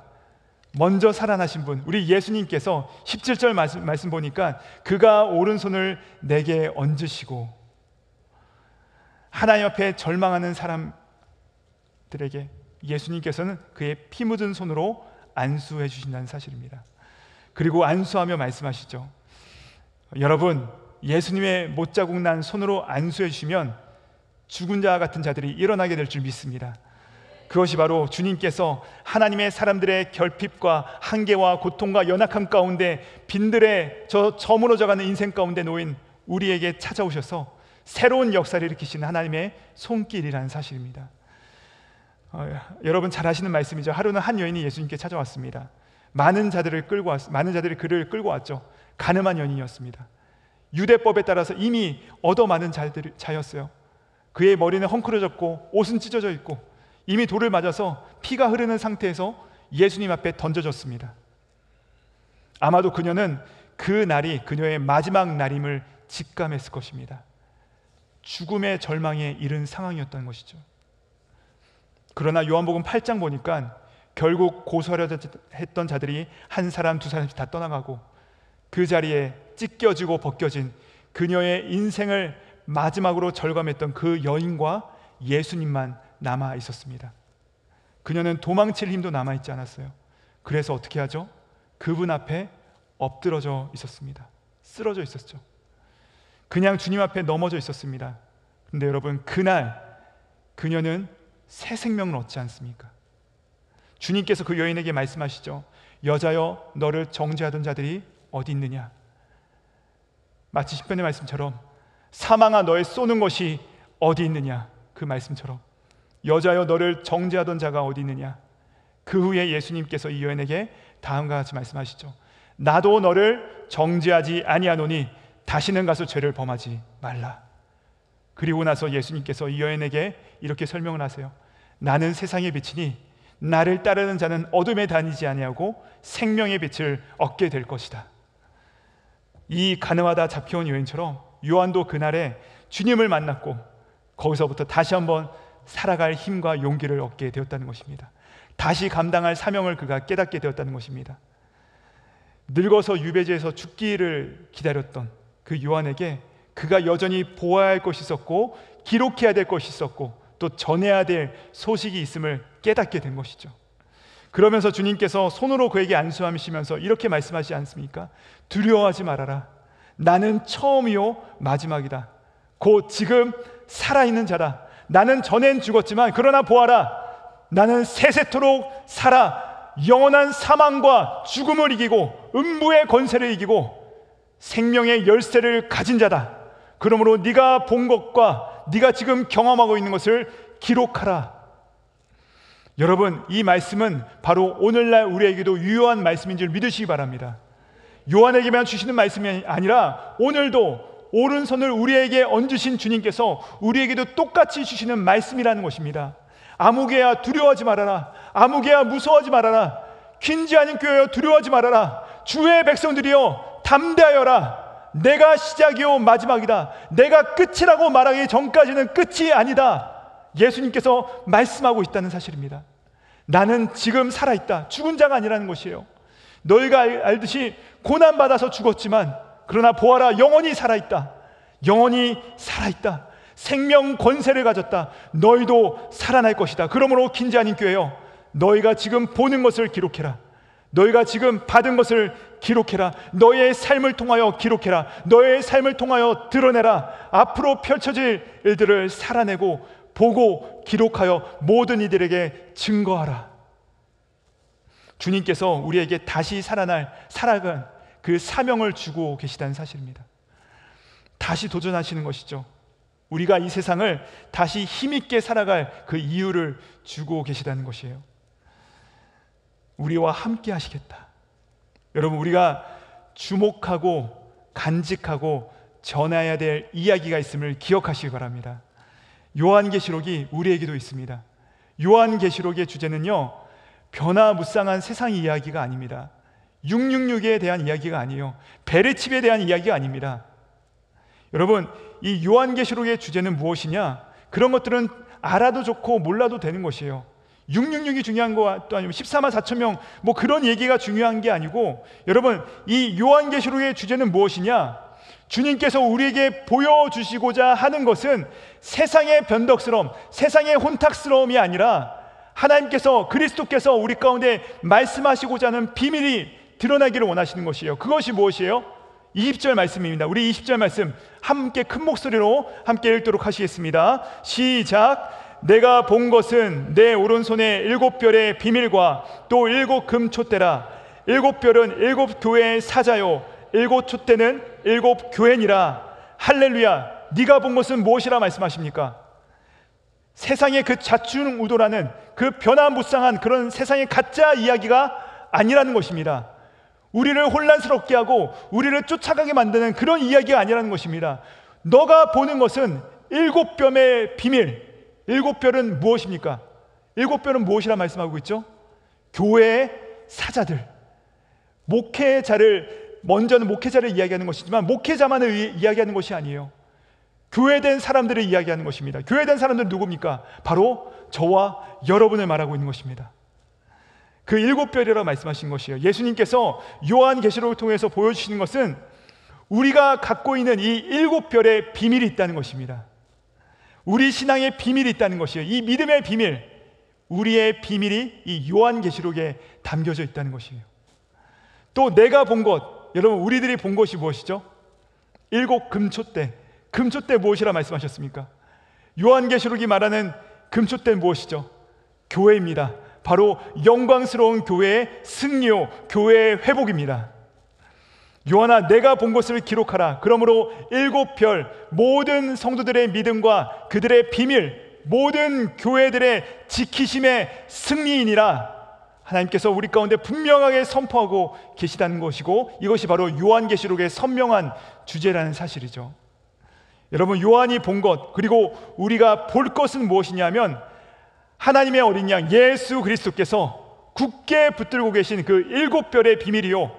먼저 살아나신 분, 우리 예수님께서 17절 말씀 보니까 그가 오른손을 내게 얹으시고, 하나님 앞에 절망하는 사람들에게 예수님께서는 그의 피 묻은 손으로 안수해 주신다는 사실입니다. 그리고 안수하며 말씀하시죠. 여러분, 예수님의 못자국 난 손으로 안수해 주시면 죽은 자 같은 자들이 일어나게 될 줄 믿습니다. 그것이 바로 주님께서 하나님의 사람들의 결핍과 한계와 고통과 연약함 가운데 빈들에 저물어져가는 인생 가운데 놓인 우리에게 찾아오셔서 새로운 역사를 일으키시는 하나님의 손길이라는 사실입니다. 여러분 잘 아시는 말씀이죠. 하루는 한 여인이 예수님께 찾아왔습니다. 많은 자들이 그를 끌고 왔죠. 가늠한 여인이었습니다. 유대법에 따라서 이미 얻어맞은 자였어요. 그의 머리는 헝클어졌고 옷은 찢어져 있고 이미 돌을 맞아서 피가 흐르는 상태에서 예수님 앞에 던져졌습니다. 아마도 그녀는 그 날이 그녀의 마지막 날임을 직감했을 것입니다. 죽음의 절망에 이른 상황이었던 것이죠. 그러나 요한복음 8장 보니까 결국 고소하려 했던 자들이 한 사람 두 사람씩 다 떠나가고 그 자리에 찢겨지고 벗겨진 그녀의 인생을 마지막으로 절감했던 그 여인과 예수님만 남아 있었습니다. 그녀는 도망칠 힘도 남아 있지 않았어요. 그래서 어떻게 하죠? 그분 앞에 엎드러져 있었습니다. 쓰러져 있었죠. 그냥 주님 앞에 넘어져 있었습니다. 근데 여러분, 그날 그녀는 새 생명을 얻지 않습니까? 주님께서 그 여인에게 말씀하시죠. 여자여, 너를 정죄하던 자들이 어디 있느냐? 마치 시편의 말씀처럼 사망아, 너의 쏘는 것이 어디 있느냐? 그 말씀처럼 여자여, 너를 정죄하던 자가 어디 있느냐? 그 후에 예수님께서 이 여인에게 다음과 같이 말씀하시죠. 나도 너를 정죄하지 아니하노니 다시는 가서 죄를 범하지 말라. 그리고 나서 예수님께서 이 여인에게 이렇게 설명을 하세요. 나는 세상의 빛이니 나를 따르는 자는 어둠에 다니지 아니하고 생명의 빛을 얻게 될 것이다. 이 가늠하다 잡혀온 여인처럼 요한도 그날에 주님을 만났고 거기서부터 다시 한번 살아갈 힘과 용기를 얻게 되었다는 것입니다. 다시 감당할 사명을 그가 깨닫게 되었다는 것입니다. 늙어서 유배지에서 죽기를 기다렸던 그 요한에게 그가 여전히 보아야 할 것이 있었고 기록해야 될 것이 있었고 또 전해야 될 소식이 있음을 깨닫게 된 것이죠. 그러면서 주님께서 손으로 그에게 안수하시면서 이렇게 말씀하시지 않습니까? 두려워하지 말아라. 나는 처음이요 마지막이다. 곧 지금 살아있는 자다. 나는 전엔 죽었지만 그러나 보아라, 나는 세세토록 살아 영원한 사망과 죽음을 이기고 음부의 권세를 이기고 생명의 열쇠를 가진 자다. 그러므로 네가 본 것과 네가 지금 경험하고 있는 것을 기록하라. 여러분, 이 말씀은 바로 오늘날 우리에게도 유효한 말씀인 줄 믿으시기 바랍니다. 요한에게만 주시는 말씀이 아니라 오늘도 오른손을 우리에게 얹으신 주님께서 우리에게도 똑같이 주시는 말씀이라는 것입니다. 아무개야 두려워하지 말아라. 아무개야 무서워하지 말아라. 퀸지 아닌 교회여 두려워하지 말아라. 주의 백성들이여 담대하여라. 내가 시작이요 마지막이다. 내가 끝이라고 말하기 전까지는 끝이 아니다. 예수님께서 말씀하고 있다는 사실입니다. 나는 지금 살아있다. 죽은 자가 아니라는 것이에요. 너희가 알듯이 고난받아서 죽었지만 그러나 보아라, 영원히 살아있다. 영원히 살아있다. 생명 권세를 가졌다. 너희도 살아날 것이다. 그러므로 긴지 아닌 교회여, 너희가 지금 보는 것을 기록해라. 너희가 지금 받은 것을 기록해라. 너희의 삶을 통하여 기록해라. 너희의 삶을 통하여 드러내라. 앞으로 펼쳐질 일들을 살아내고 보고 기록하여 모든 이들에게 증거하라. 주님께서 우리에게 다시 살아간 그 사명을 주고 계시다는 사실입니다. 다시 도전하시는 것이죠. 우리가 이 세상을 다시 힘있게 살아갈 그 이유를 주고 계시다는 것이에요. 우리와 함께 하시겠다. 여러분, 우리가 주목하고 간직하고 전해야 될 이야기가 있음을 기억하시기 바랍니다. 요한계시록이 우리에게도 있습니다. 요한계시록의 주제는요, 변화무쌍한 세상 이야기가 아닙니다. 666에 대한 이야기가 아니에요. 베르칩에 대한 이야기가 아닙니다. 여러분, 이 요한계시록의 주제는 무엇이냐? 그런 것들은 알아도 좋고 몰라도 되는 것이에요. 666이 중요한 것도 아니고 14만 4천 명 뭐 그런 얘기가 중요한 게 아니고, 여러분, 이 요한계시록의 주제는 무엇이냐? 주님께서 우리에게 보여주시고자 하는 것은 세상의 변덕스러움, 세상의 혼탁스러움이 아니라 하나님께서, 그리스도께서 우리 가운데 말씀하시고자 하는 비밀이 드러나기를 원하시는 것이에요. 그것이 무엇이에요? 20절 말씀입니다. 우리 20절 말씀 함께 큰 목소리로 함께 읽도록 하시겠습니다. 시작. 내가 본 것은 내 오른손에 7별의 비밀과 또 7 금촛대라. 7별은 7 교회의 사자요 7 촛대는 7 교회니라. 할렐루야. 네가 본 것은 무엇이라 말씀하십니까? 세상의 그 좌충우돌하는 그 변화무쌍한 그런 세상의 가짜 이야기가 아니라는 것입니다. 우리를 혼란스럽게 하고 우리를 쫓아가게 만드는 그런 이야기가 아니라는 것입니다. 너가 보는 것은 7별의 비밀. 7별은 무엇입니까? 7별은 무엇이라 말씀하고 있죠? 교회의 사자들. 먼저는 목회자를 이야기하는 것이지만 목회자만을 이야기하는 것이 아니에요. 교회된 사람들을 이야기하는 것입니다. 교회된 사람들은 누굽니까? 바로 저와 여러분을 말하고 있는 것입니다. 그 7별이라고 말씀하신 것이에요. 예수님께서 요한계시록을 통해서 보여주시는 것은 우리가 갖고 있는 이 7별의 비밀이 있다는 것입니다. 우리 신앙의 비밀이 있다는 것이에요. 이 믿음의 비밀, 우리의 비밀이 이 요한계시록에 담겨져 있다는 것이에요. 또 내가 본 것, 여러분, 우리들이 본 것이 무엇이죠? 7 금촛대. 금촛대 무엇이라 말씀하셨습니까? 요한계시록이 말하는 금촛대는 무엇이죠? 교회입니다. 바로 영광스러운 교회의 승리요, 교회의 회복입니다. 요한아, 내가 본 것을 기록하라. 그러므로 7별, 모든 성도들의 믿음과 그들의 비밀, 모든 교회들의 지키심의 승리이니라. 하나님께서 우리 가운데 분명하게 선포하고 계시다는 것이고, 이것이 바로 요한계시록의 선명한 주제라는 사실이죠. 여러분, 요한이 본 것, 그리고 우리가 볼 것은 무엇이냐면 하나님의 어린 양 예수 그리스도께서 굳게 붙들고 계신 그 7별의 비밀이요,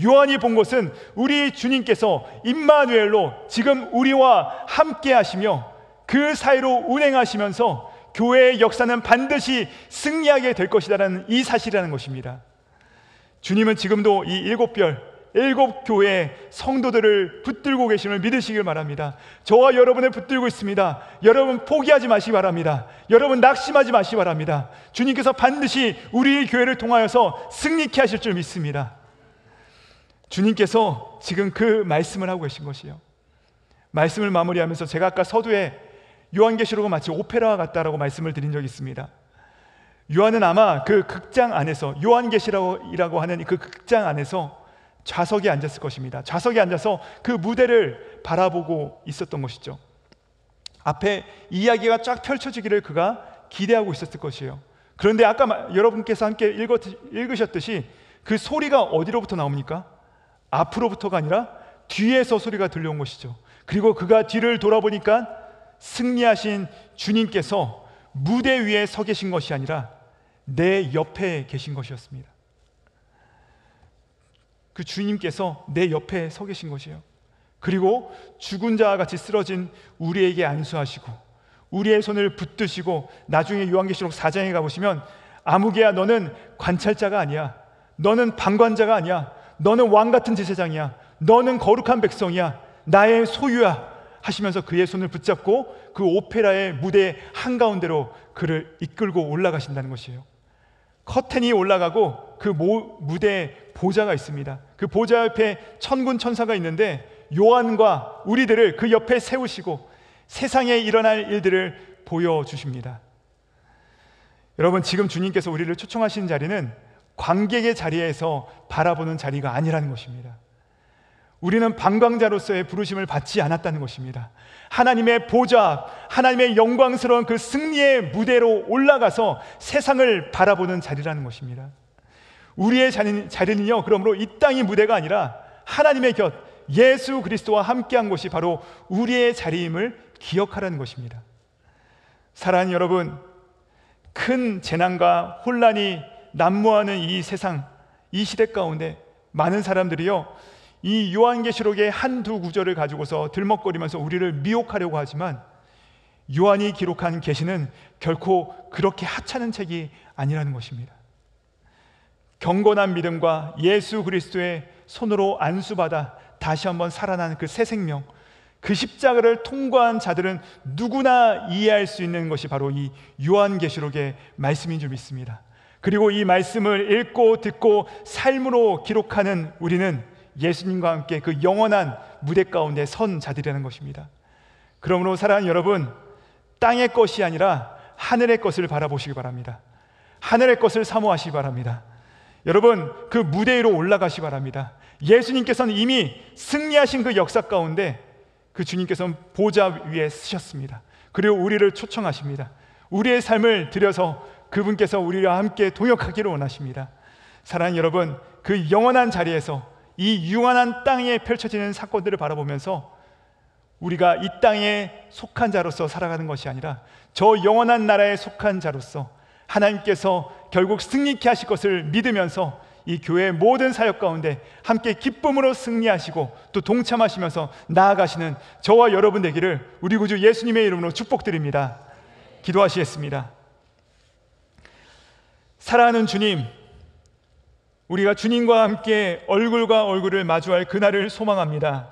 요한이 본 것은 우리 주님께서 임마누엘로 지금 우리와 함께 하시며 그 사이로 운행하시면서 교회의 역사는 반드시 승리하게 될 것이라는 이 사실이라는 것입니다. 주님은 지금도 이 일곱 교회의 성도들을 붙들고 계심을 믿으시길 바랍니다. 저와 여러분을 붙들고 있습니다. 여러분 포기하지 마시기 바랍니다. 여러분 낙심하지 마시기 바랍니다. 주님께서 반드시 우리 교회를 통하여서 승리케 하실 줄 믿습니다. 주님께서 지금 그 말씀을 하고 계신 것이요, 말씀을 마무리하면서 제가 아까 서두에 요한계시록은 마치 오페라와 같다라고 말씀을 드린 적이 있습니다. 요한은 아마 그 극장 안에서, 요한계시록이라고 하는 그 극장 안에서 좌석에 앉았을 것입니다. 좌석에 앉아서 그 무대를 바라보고 있었던 것이죠. 앞에 이야기가 쫙 펼쳐지기를 그가 기대하고 있었을 것이에요. 그런데 아까 여러분께서 함께 읽으셨듯이 그 소리가 어디로부터 나옵니까? 앞으로부터가 아니라 뒤에서 소리가 들려온 것이죠. 그리고 그가 뒤를 돌아보니까 승리하신 주님께서 무대 위에 서 계신 것이 아니라 내 옆에 계신 것이었습니다. 그 주님께서 내 옆에 서 계신 것이에요. 그리고 죽은 자와 같이 쓰러진 우리에게 안수하시고 우리의 손을 붙드시고, 나중에 요한계시록 4장에 가보시면 아무개야 너는 관찰자가 아니야, 너는 방관자가 아니야, 너는 왕같은 제사장이야, 너는 거룩한 백성이야, 나의 소유야 하시면서 그의 손을 붙잡고 그 오페라의 무대 한가운데로 그를 이끌고 올라가신다는 것이에요. 커튼이 올라가고 그 무대에 보좌가 있습니다. 그 보좌 옆에 천군 천사가 있는데 요한과 우리들을 그 옆에 세우시고 세상에 일어날 일들을 보여주십니다. 여러분, 지금 주님께서 우리를 초청하신 자리는 관객의 자리에서 바라보는 자리가 아니라는 것입니다. 우리는 방광자로서의 부르심을 받지 않았다는 것입니다. 하나님의 보좌, 하나님의 영광스러운 그 승리의 무대로 올라가서 세상을 바라보는 자리라는 것입니다. 우리의 자리는요, 그러므로 이 땅의 무대가 아니라 하나님의 곁, 예수 그리스도와 함께한 곳이 바로 우리의 자리임을 기억하라는 것입니다. 사랑하는 여러분, 큰 재난과 혼란이 난무하는 이 세상, 이 시대 가운데 많은 사람들이요, 이 요한계시록의 한두 구절을 가지고서 들먹거리면서 우리를 미혹하려고 하지만, 요한이 기록한 계시는 결코 그렇게 하찮은 책이 아니라는 것입니다. 경건한 믿음과 예수 그리스도의 손으로 안수받아 다시 한번 살아난 그 새 생명, 그 십자가를 통과한 자들은 누구나 이해할 수 있는 것이 바로 이 요한계시록의 말씀인 줄 믿습니다. 그리고 이 말씀을 읽고 듣고 삶으로 기록하는 우리는 예수님과 함께 그 영원한 무대 가운데 선 자들이라는 것입니다. 그러므로 사랑하는 여러분, 땅의 것이 아니라 하늘의 것을 바라보시기 바랍니다. 하늘의 것을 사모하시기 바랍니다. 여러분, 그 무대 위로 올라가시기 바랍니다. 예수님께서는 이미 승리하신 그 역사 가운데 그 주님께서는 보좌 위에 쓰셨습니다. 그리고 우리를 초청하십니다. 우리의 삶을 들여서 그분께서 우리와 함께 동역하기를 원하십니다. 사랑하는 여러분, 그 영원한 자리에서 이 유한한 땅에 펼쳐지는 사건들을 바라보면서 우리가 이 땅에 속한 자로서 살아가는 것이 아니라 저 영원한 나라에 속한 자로서 하나님께서 결국 승리케 하실 것을 믿으면서 이 교회의 모든 사역 가운데 함께 기쁨으로 승리하시고 또 동참하시면서 나아가시는 저와 여러분 되기를 우리 구주 예수님의 이름으로 축복드립니다. 기도하시겠습니다. 사랑하는 주님, 우리가 주님과 함께 얼굴과 얼굴을 마주할 그날을 소망합니다.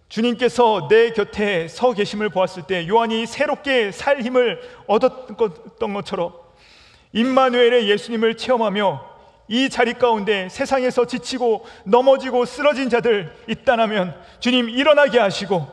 주님께서 내 곁에 서 계심을 보았을 때 요한이 새롭게 살 힘을 얻었던 것처럼 임마누엘의 예수님을 체험하며 이 자리 가운데 세상에서 지치고 넘어지고 쓰러진 자들 있다면 주님 일어나게 하시고,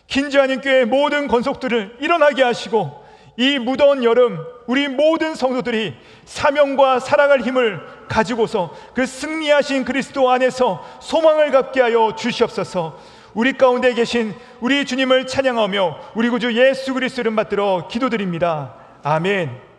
긴주하는 교회의 모든 권속들을 일어나게 하시고, 이 무더운 여름 우리 모든 성도들이 사명과 살아갈 힘을 가지고서 그 승리하신 그리스도 안에서 소망을 갖게 하여 주시옵소서. 우리 가운데 계신 우리 주님을 찬양하며 우리 구주 예수 그리스도를 받들어 기도드립니다. 아멘.